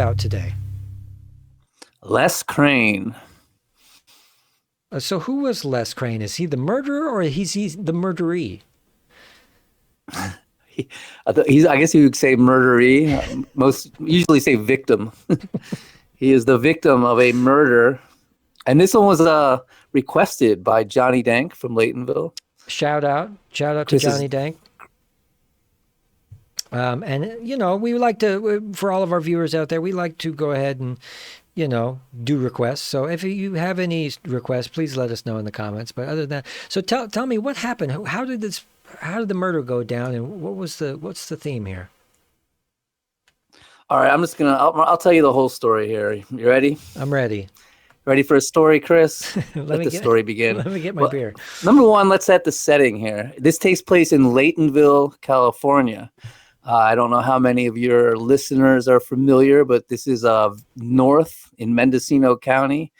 about today? Les Crane. So who was Les Crane? Is he the murderer or is he the murderee? I guess you would say murderee. Most usually say victim. He is the victim of a murder. And this one was requested by Johnny Dank from Laytonville. Shout out to Johnny Dank. And, we would like to, for all of our viewers out there, we like to go ahead and, do requests. So if you have any requests, please let us know in the comments. But other than that, so tell me what happened. How did the murder go down, and what's the theme here? All right, I'll tell you the whole story here. You ready? I'm ready. Ready for a story, Chris? Let the story begin. Let me get my beer. Number one, let's set the setting here. This takes place in Laytonville, California. I don't know how many of your listeners are familiar, but this is north in Mendocino County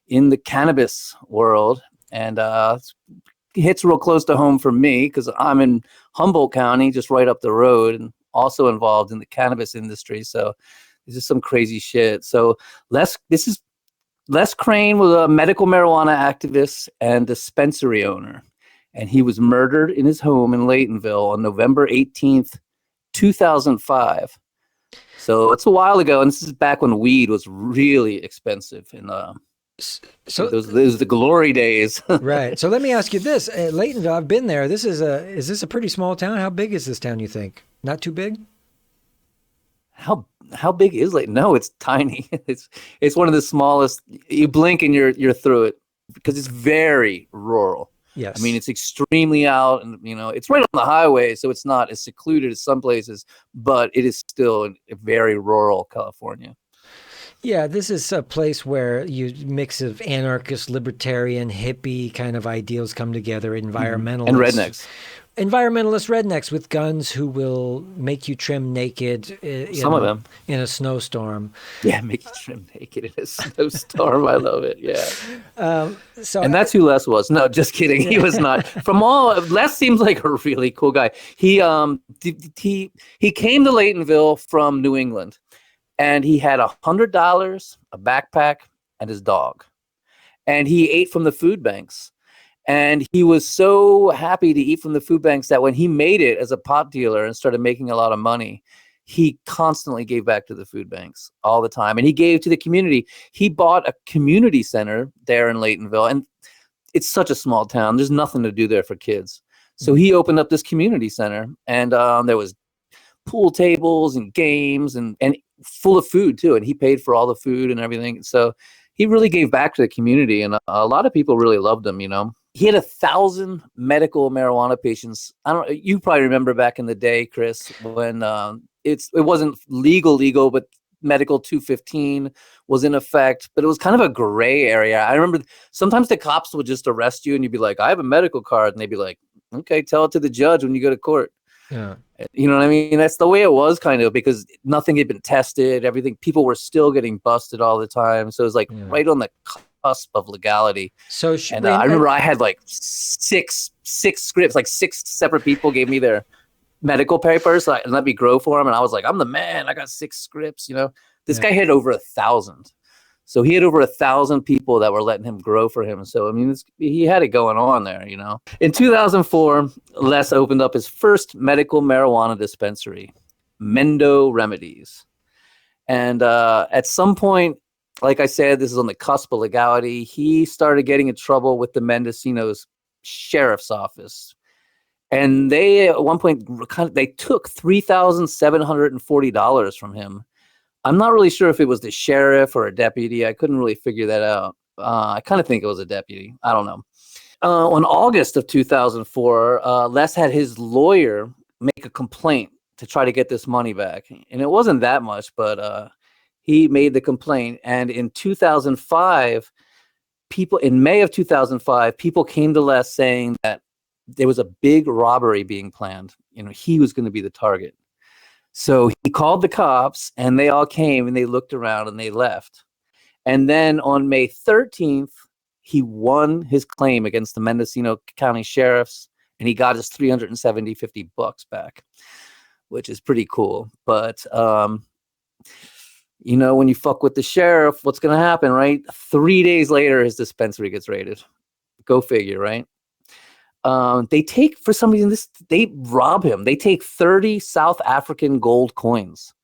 in the cannabis world. And it hits real close to home for me because I'm in Humboldt County, just right up the road, and also involved in the cannabis industry. So this is some crazy shit. So Les Crane was a medical marijuana activist and dispensary owner. And he was murdered in his home in Laytonville on November 18th, 2005. So it's a while ago, and this is back when weed was really expensive. And so those the glory days. Right. So let me ask you this: Laytonville, I've been there. Is this a pretty small town? How big is this town? You think not too big? How big is Layton? No, it's tiny. It's one of the smallest. You blink and you're through it because it's very rural. Yes. I mean, it's extremely out, and it's right on the highway, so it's not as secluded as some places, but it is still a very rural California. Yeah, this is a place where you mix of anarchist, libertarian, hippie kind of ideals come together, environmentalists. And rednecks. Environmentalist rednecks with guns who will make you trim naked Some of them in a snowstorm. Yeah, make you trim naked in a snowstorm. I love it. Yeah. And that's who Les was. No, just kidding. He was not. Les seems like a really cool guy. He came to Laytonville from New England, and he had $100, a backpack, and his dog. And he ate from the food banks. And he was so happy to eat from the food banks that when he made it as a pot dealer and started making a lot of money, he constantly gave back to the food banks all the time. And he gave to the community. He bought a community center there in Laytonville. And it's such a small town. There's nothing to do there for kids. So he opened up this community center, and there was pool tables and games and full of food too. And he paid for all the food and everything. So he really gave back to the community, and a lot of people really loved him, He had 1,000 medical marijuana patients. You probably remember back in the day, Chris, when it wasn't legal, but Medical 215 was in effect, but it was kind of a gray area. I remember sometimes the cops would just arrest you and you'd be like, I have a medical card. And they'd be like, okay, tell it to the judge when you go to court. Yeah. You know what I mean? That's the way it was, kind of, because nothing had been tested. Everything, people were still getting busted all the time. So it was like right on the cusp of legality. So I remember I had like six scripts, like 6 separate people gave me their medical papers and let me grow for them. And I was like, I'm the man. I got 6 scripts. This guy had over 1,000. So he had over 1,000 people that were letting him grow for him. So, I mean, he had it going on there, In 2004, Les opened up his first medical marijuana dispensary, Mendo Remedies. And at some point, like I said, this is on the cusp of legality. He started getting in trouble with the Mendocino's sheriff's office. And they, at one point, they took $3,740 from him. I'm not really sure if it was the sheriff or a deputy. I couldn't really figure that out. I kind of think it was a deputy. I don't know. On August of 2004, Les had his lawyer make a complaint to try to get this money back. And it wasn't that much, but he made the complaint. And in 2005, in May of 2005, people came to Les saying that there was a big robbery being planned. He was going to be the target. So he called the cops, and they all came, and they looked around, and they left. And then on May 13th, he won his claim against the Mendocino County sheriffs, and he got his $350 back, which is pretty cool. But You know, when you fuck with the sheriff, what's going to happen, right? 3 days later, his dispensary gets raided. Go figure, right? They take, for some reason, they rob him. They take 30 South African gold coins,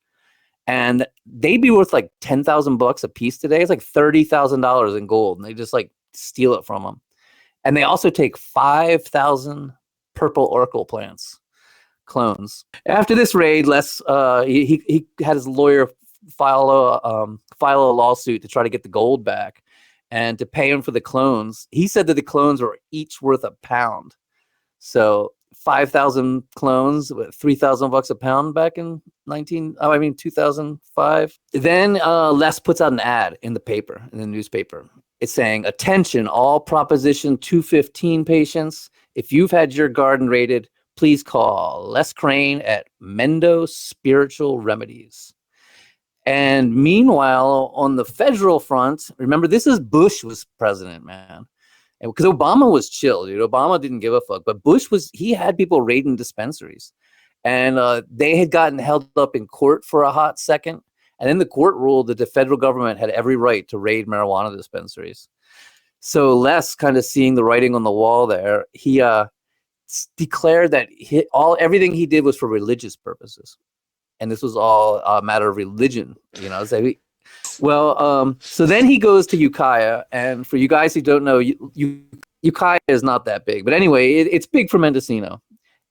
and they'd be worth like $10,000 a piece today. It's like $30,000 in gold, and they just like steal it from him. And they also take 5,000 purple oracle plants, clones. After this raid, Les he had his lawyer file a lawsuit to try to get the gold back and to pay him for the clones. He said that the clones were each worth £1. So 5,000 clones, $3,000 a pound back in 2005. Then Les puts out an ad in the newspaper. It's saying, "Attention, all Proposition 215 patients. If you've had your garden raided, please call Les Crane at Mendo Spiritual Remedies." And meanwhile, on the federal front, remember, this is Bush was president, man. And because Obama was chill, dude. Obama didn't give a fuck. But Bush he had people raiding dispensaries. And they had gotten held up in court for a hot second. And then the court ruled that the federal government had every right to raid marijuana dispensaries. So Les, kind of seeing the writing on the wall there, he declared that everything he did was for religious purposes. And this was all a matter of religion, you know. So so then he goes to Ukiah, and for you guys who don't know, Ukiah is not that big, but anyway, it's big for Mendocino.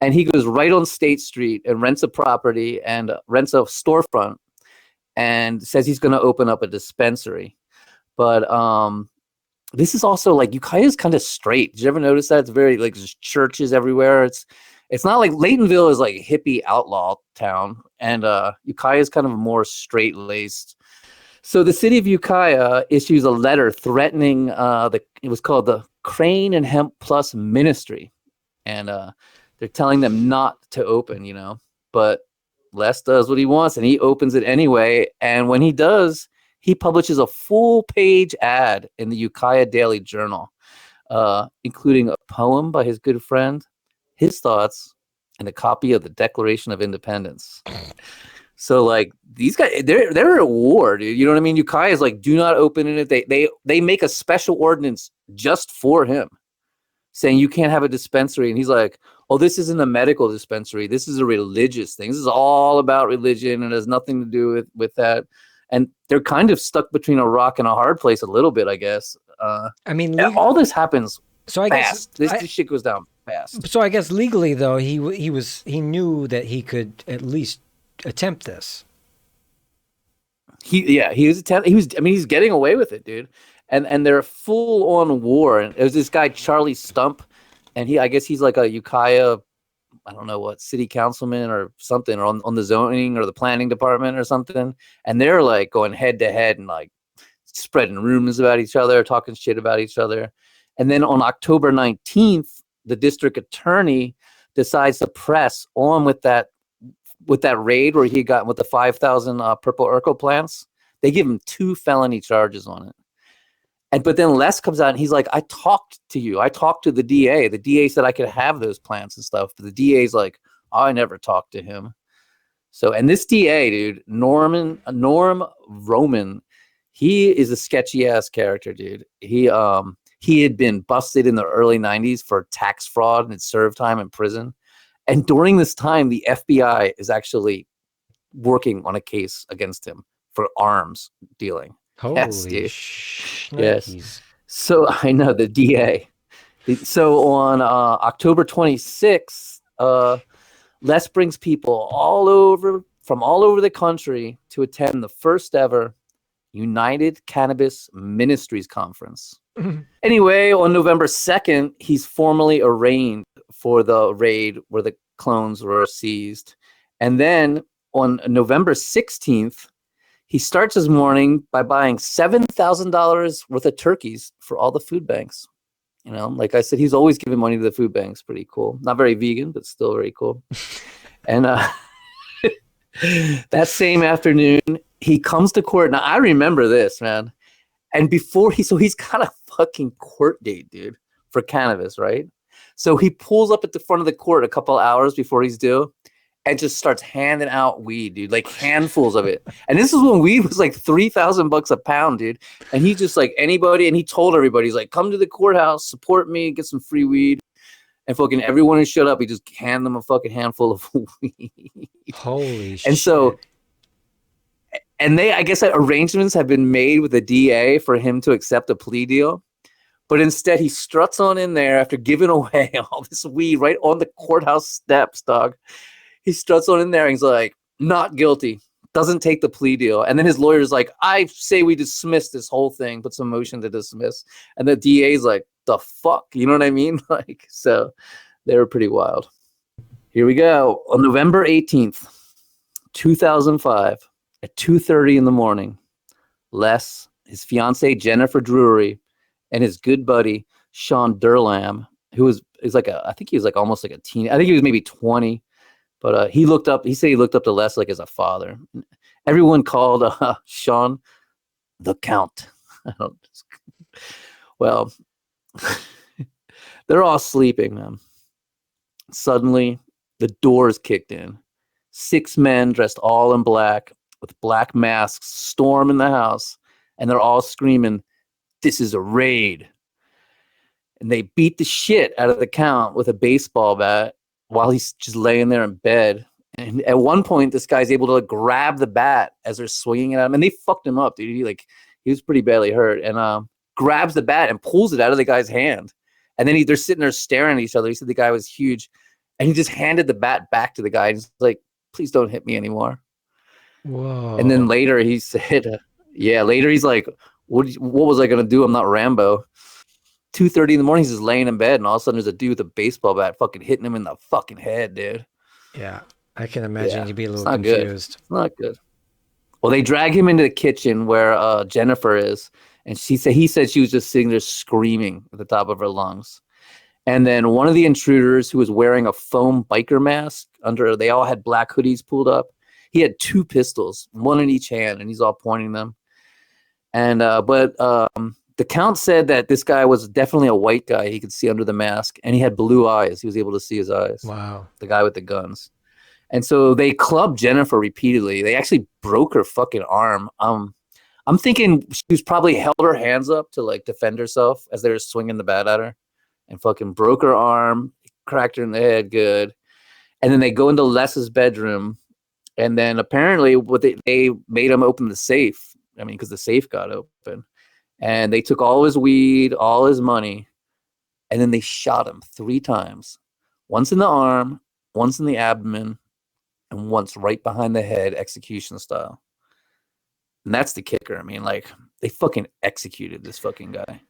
And he goes right on State Street and rents a property and rents a storefront, and says he's going to open up a dispensary. But this is also like, Ukiah is kind of straight. Did you ever notice that? It's very like, there's churches everywhere. It's not like Laytonville is like a hippie outlaw town, and Ukiah is kind of more straight-laced. So the city of Ukiah issues a letter threatening it was called the Crane and Hemp Plus Ministry, and they're telling them not to open, you know. But Les does what he wants, and he opens it anyway. And when he does, he publishes a full-page ad in the Ukiah Daily Journal, including a poem by his good friend, his thoughts, and a copy of the Declaration of Independence. So like, these guys, they're at war, dude. You know what I mean? Ukiah is like, do not open it. They make a special ordinance just for him, saying you can't have a dispensary. And he's like, oh, this isn't a medical dispensary. This is a religious thing. This is all about religion and has nothing to do with that. And they're kind of stuck between a rock and a hard place a little bit, I guess. I mean, all this happens so I fast. guess This shit goes down fast. So I guess legally, though, he knew that he could at least attempt this. He's getting away with it, dude. And they're full on war. And there's this guy Charlie Stump, and I guess he's like a Ukiah, I don't know what, city councilman or something, or on the zoning or the planning department or something. And they're like going head to head and like spreading rumors about each other, talking shit about each other. And then on October 19th, the district attorney decides to press on with that raid where he got with the 5,000 purple Urkel plants. They give him 2 felony charges on it. But then Les comes out and he's like, I talked to you. I talked to the DA. The DA said I could have those plants and stuff. But the DA's like, oh, I never talked to him. So, and this DA, dude, Norm Roman, he is a sketchy ass character, dude. He had been busted in the early 90s for tax fraud and had served time in prison. And during this time, the FBI is actually working on a case against him for arms dealing. Holy yes. So I know the DA. So on October 26th, Les brings people from all over the country to attend the first ever United Cannabis Ministries Conference. Anyway, on November 2nd, he's formally arraigned for the raid where the clones were seized. And then on November 16th, he starts his morning by buying $7,000 worth of turkeys for all the food banks. You know, like I said, he's always giving money to the food banks. Pretty cool. Not very vegan, but still very cool. And that same afternoon, he comes to court. Now, I remember this, man. And he's got a fucking court date, dude, for cannabis, right? So he pulls up at the front of the court a couple hours before he's due, and just starts handing out weed, dude, like handfuls of it. And this is when weed was like $3,000 a pound, dude. And he just like anybody, and he told everybody, he's like, come to the courthouse, support me, get some free weed. And fucking everyone who showed up, he just hand them a fucking handful of weed. Holy shit. And so, and I guess arrangements have been made with the DA for him to accept a plea deal. But instead, he struts on in there after giving away all this weed right on the courthouse steps, dog. He struts on in there and he's like, not guilty, doesn't take the plea deal. And then his lawyer's like, I say we dismiss this whole thing, puts a motion to dismiss. And the DA's like, the fuck? You know what I mean? Like, so they were pretty wild. Here we go. On November 18th, 2005, at 2:30 in the morning, Les, his fiancee Jennifer Drury, and his good buddy Sean Durlam, who is like I think he was like almost like a teen. I think he was maybe 20, but he said he looked up to Les like as a father. Everyone called Sean the Count. Well, they're all sleeping, man. Suddenly, the doors kicked in. 6 men dressed all in black with black masks storm in the house, and they're all screaming, "This is a raid." And they beat the shit out of the Count with a baseball bat while he's just laying there in bed. And at one point, this guy's able to like, grab the bat as they're swinging it at him, and they fucked him up, dude. He was pretty badly hurt, and grabs the bat and pulls it out of the guy's hand. And then they're sitting there staring at each other. He said the guy was huge, and he just handed the bat back to the guy. And he's like, "Please don't hit me anymore." Whoa. And then later he said, later he's like, what was I going to do? I'm not Rambo. 2:30 in the morning, he's just laying in bed, and all of a sudden there's a dude with a baseball bat fucking hitting him in the fucking head, dude. Yeah, I can imagine you'd be a little confused. confused. It's not good. Well, they drag him into the kitchen where Jennifer is, and he said she was just sitting there screaming at the top of her lungs. And then one of the intruders, who was wearing a foam biker mask they all had black hoodies pulled up. He had 2 pistols, one in each hand, and he's all pointing them. And but the Count said that this guy was definitely a white guy. He could see under the mask, and he had blue eyes. He was able to see his eyes. Wow. The guy with the guns. And so they clubbed Jennifer repeatedly. They actually broke her fucking arm. I'm thinking she was probably held her hands up to like defend herself as they were swinging the bat at her, and fucking broke her arm, cracked her in the head good. And then they go into Les's bedroom, and then apparently they made him open the safe. I mean, because the safe got open, and they took all his weed, all his money, and then they shot him 3 times. Once in the arm, once in the abdomen, and once right behind the head, execution style. And that's the kicker. I mean, like, they fucking executed this fucking guy.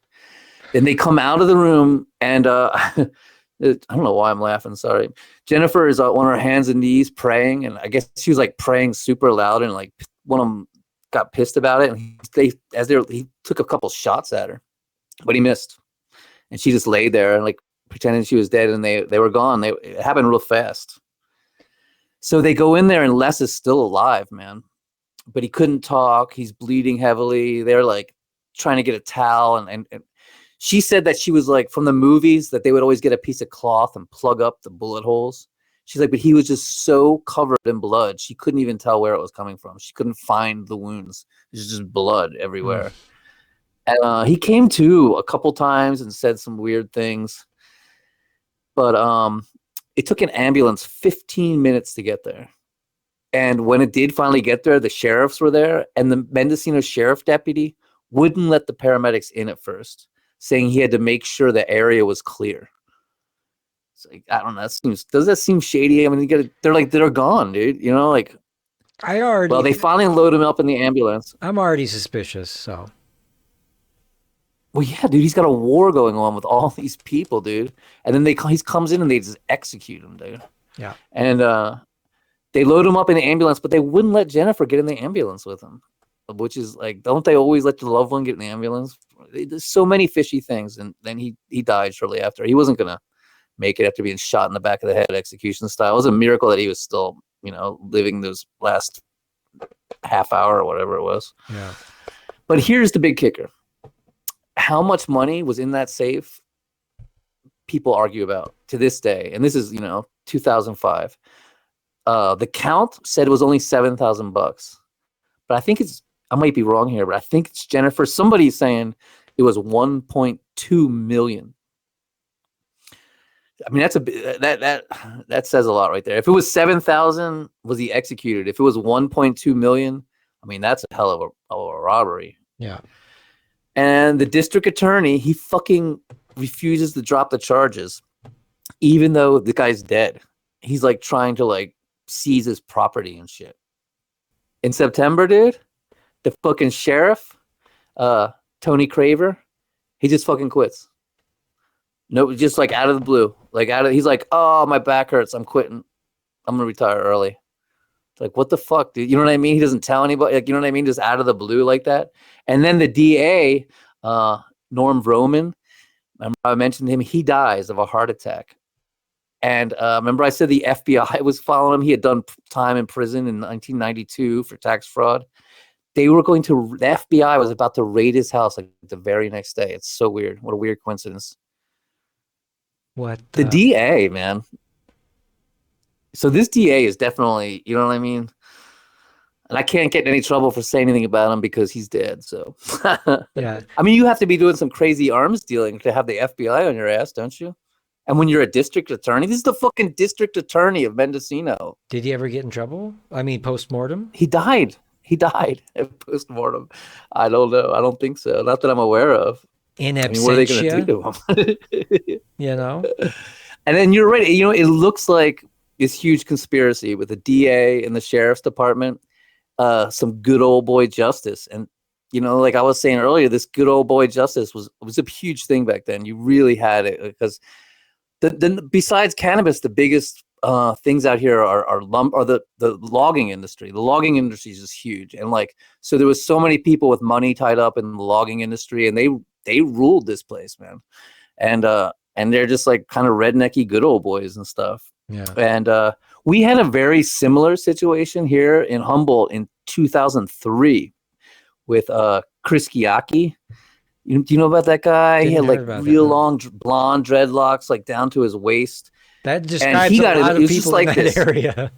Then they come out of the room, and I don't know why I'm laughing. Sorry. Jennifer is on her hands and knees praying, and I guess she was like praying super loud, and like one of them got pissed about it, and he took a couple shots at her, but he missed, and she just laid there and like pretending she was dead, and they were gone. It happened real fast. So they go in there, and Les is still alive, man, but he couldn't talk. He's bleeding heavily. They're like trying to get a towel, and she said that she was like from the movies that they would always get a piece of cloth and plug up the bullet holes. She's like, but he was just so covered in blood, she couldn't even tell where it was coming from. She couldn't find the wounds. There's just blood everywhere. And he came to a couple times and said some weird things. But it took an ambulance 15 minutes to get there. And when it did finally get there, the sheriffs were there, and the Mendocino sheriff deputy wouldn't let the paramedics in at first, saying he had to make sure the area was clear. It's like, I don't know. Does that seem shady? I mean, they're gone, dude. You know, like. Well, they finally load him up in the ambulance. I'm already suspicious, so. Well, yeah, dude. He's got a war going on with all these people, dude. And then he comes in and they just execute him, dude. Yeah. And they load him up in the ambulance, but they wouldn't let Jennifer get in the ambulance with him, which is like, don't they always let the loved one get in the ambulance? There's so many fishy things, and then he died shortly after. He wasn't gonna make it after being shot in the back of the head, execution style. It was a miracle that he was still, living those last half hour or whatever it was. Yeah. But here's the big kicker. How much money was in that safe? People argue about to this day. And this is, 2005. The count said it was only $7,000, but I might be wrong here, but I think it's Jennifer. Somebody's saying it was 1.2 million. I mean, that says a lot right there. If it was 7,000, was he executed? If it was 1.2 million, I mean, that's a hell of a robbery. Yeah. And the district attorney, he fucking refuses to drop the charges, even though the guy's dead. He's like trying to like seize his property and shit. In September, dude, the fucking sheriff, Tony Craver, he just fucking quits. No, just like out of the blue, he's like, oh, my back hurts, I'm quitting, I'm gonna retire early. It's like, what the fuck, dude? You know what I mean? He doesn't tell anybody, like, you know what I mean? Just out of the blue like that. And then the DA, Norm Vroman, remember I mentioned him, he dies of a heart attack. And remember I said the FBI was following him. He had done time in prison in 1992 for tax fraud. The FBI was about to raid his house like the very next day. It's so weird. What a weird coincidence. What the DA, man. So this DA is definitely, you know what I mean? And I can't get in any trouble for saying anything about him because he's dead. So yeah. I mean, you have to be doing some crazy arms dealing to have the FBI on your ass, don't you? And when you're a district attorney, this is the fucking district attorney of Mendocino. Did he ever get in trouble? I mean, post-mortem? He died at post-mortem. I don't know. I don't think so. Not that I'm aware of. In absentia? I mean, what are they going to do to him? You know? And then you're right. You know, it looks like this huge conspiracy with the DA and the sheriff's department, some good old boy justice. And, you know, like I was saying earlier, this good old boy justice was a huge thing back then. You really had it because besides cannabis, the biggest things out here are the logging industry. The logging industry is just huge. And like, so there was so many people with money tied up in the logging industry, and they ruled this place, man. And they're just like kind of rednecky good old boys and stuff. Yeah. And we had a very similar situation here in Humboldt in 2003 with Chris Kiaki. Do you know about that guy? He had like real long blonde dreadlocks, like down to his waist. That describes a lot of people in that area.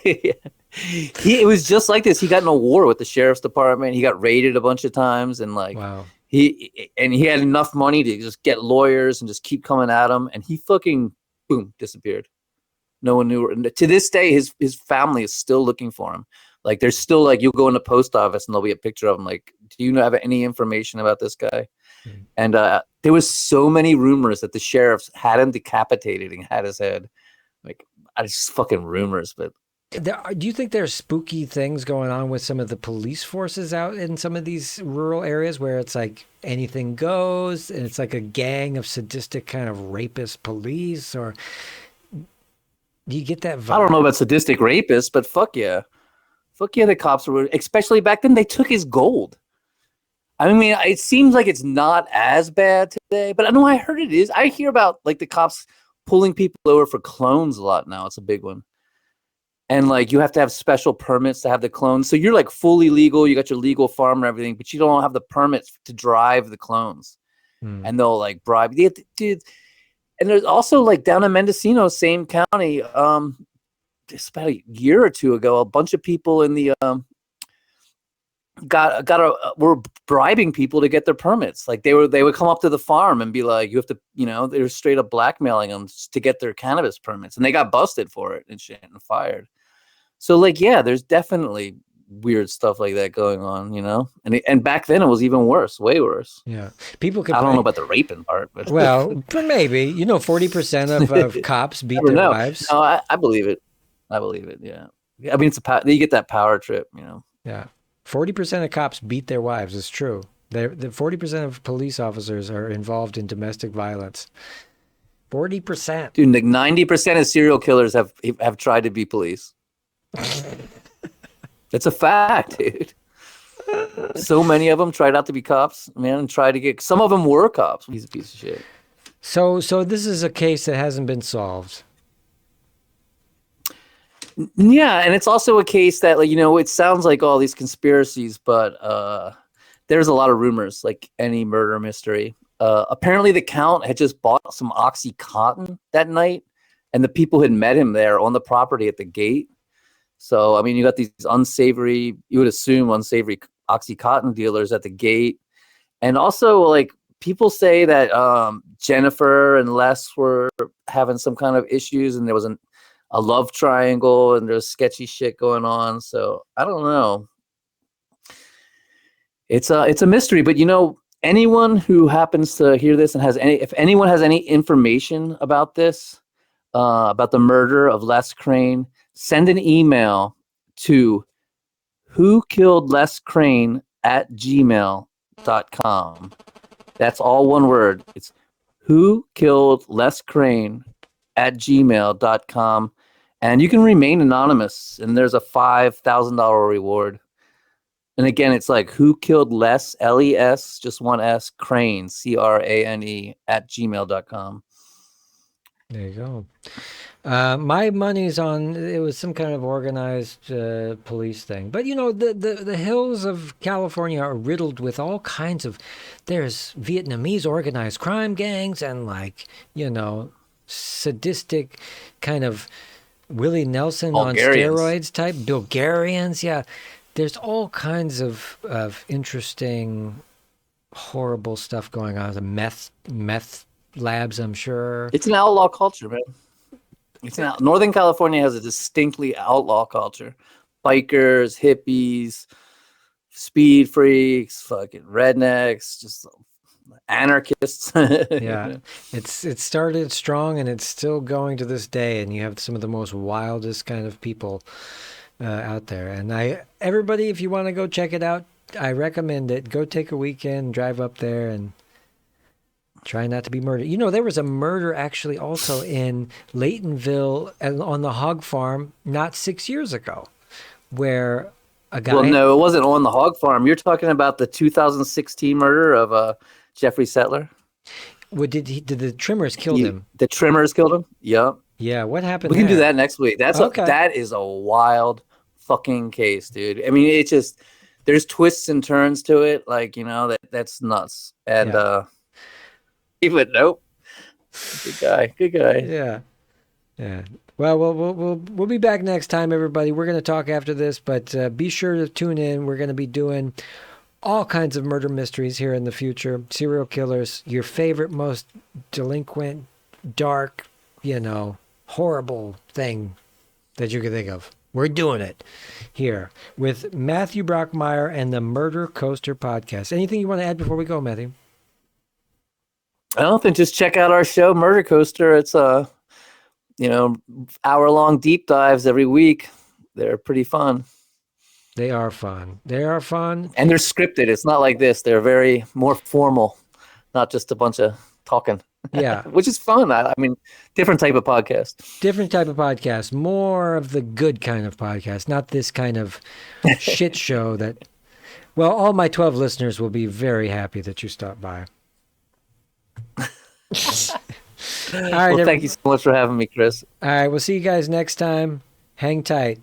It was just like this. He got in a war with the sheriff's department. He got raided a bunch of times, and like, wow. He had enough money to just get lawyers and just keep coming at him, and he fucking boom disappeared. No one knew. To this day, his family is still looking for him. Like, there's still like, you'll go in the post office and there'll be a picture of him. Like, do you have any information about this guy? Mm-hmm. And there was so many rumors that the sheriffs had him decapitated and had his head. Like, just fucking rumors. But do you think there's spooky things going on with some of the police forces out in some of these rural areas where it's like anything goes and it's like a gang of sadistic kind of rapist police? Or do you get that vibe? I don't know about sadistic rapists, but fuck yeah. Fuck yeah, the cops were, especially back then, they took his gold. I mean, it seems like it's not as bad today, but I know I heard it is. I hear about like the cops pulling people over for clones a lot now. It's a big one. And like, you have to have special permits to have the clones. So you're like fully legal. You got your legal farm and everything, but you don't have the permits to drive the clones. And they'll like bribe you. Dude. And there's also like down in Mendocino, same county, just about a year or two ago, a bunch of people in the were bribing people to get their permits. Like they would come up to the farm and be like, you have to, you know, they were straight up blackmailing them to get their cannabis permits, and they got busted for it and shit and fired. So like, yeah, there's definitely weird stuff like that going on, you know. And back then it was even worse, way worse. Yeah, people could. I don't know about the raping part, but well, maybe, you know, 40% of cops beat their wives. No, I believe it. I believe it. Yeah. I mean, you get that power trip, you know. Yeah. 40% of cops beat their wives. It's true. The 40% of police officers are involved in domestic violence. 40%. Dude, like 90% of serial killers have tried to be police. That's a fact, dude. So many of them tried out to be cops, man, and tried to get. Some of them were cops. He's a piece of shit. So this is a case that hasn't been solved. Yeah, and it's also a case that, like, you know, it sounds like all these conspiracies, but there's a lot of rumors, like any murder mystery. Apparently the Count had just bought some OxyContin that night, and the people had met him there on the property at the gate. So, I mean, you got these unsavory, you would assume unsavory Oxycontin dealers at the gate. And also, like, people say that Jennifer and Les were having some kind of issues, and there was a love triangle, and there's sketchy shit going on. So I don't know. It's a mystery, but anyone who happens to hear this and if anyone has any information about this, about the murder of Les Crane, send an email to whokilledlescrane@gmail.com. That's all one word. It's whokilledlescrane@gmail.com. And you can remain anonymous, and there's a $5,000 reward. And again, it's like who killed Les, LES, just one S, Crane, CRANE, @gmail.com. There you go. My money's on, it was some kind of organized police thing. But, the hills of California are riddled with all kinds of, there's Vietnamese organized crime gangs and sadistic kind of Willie Nelson Bulgarians. on steroids type, Bulgarians. Yeah. There's all kinds of interesting, horrible stuff going on. The meth labs, I'm sure. It's an outlaw culture, man. Northern California has a distinctly outlaw culture. Bikers, hippies, speed freaks, fucking rednecks, just anarchists. Yeah, it started strong and it's still going to this day. And you have some of the most wildest kind of people out there. And everybody, if you want to go check it out, I recommend it. Go take a weekend, drive up there, and try not to be murdered. There was a murder actually also in Laytonville on the hog farm not 6 years ago, where a guy... Well, no, it wasn't on the hog farm. You're talking about the 2016 murder of Jeffrey Settler? Did the trimmers kill him? The trimmers killed him? Yep. Yeah, what happened We there? can do that next week. Okay. That is a wild fucking case, dude. I mean, it just... There's twists and turns to it. Like, that's nuts. And... Yeah. But nope. Good guy. Yeah. Well, we'll be back next time, everybody. We're going to talk after this, but be sure to tune in. We're going to be doing all kinds of murder mysteries here in the future. Serial killers, your favorite, most delinquent, dark, horrible thing that you can think of. We're doing it here with Matthew Brockmeyer and the Murder Coaster podcast. Anything you want to add before we go, Matthew? I don't think just check out our show, Murder Coaster. It's hour-long deep dives every week. They're pretty fun. They are fun. And they're scripted. It's not like this. They're very more formal, not just a bunch of talking. Yeah. Which is fun. I mean, different type of podcast. Different type of podcast. More of the good kind of podcast, not this kind of shit show that... Well, all my 12 listeners will be very happy that you stopped by. All right, well, thank you so much for having me, Chris. All right, we'll see you guys next time. Hang tight.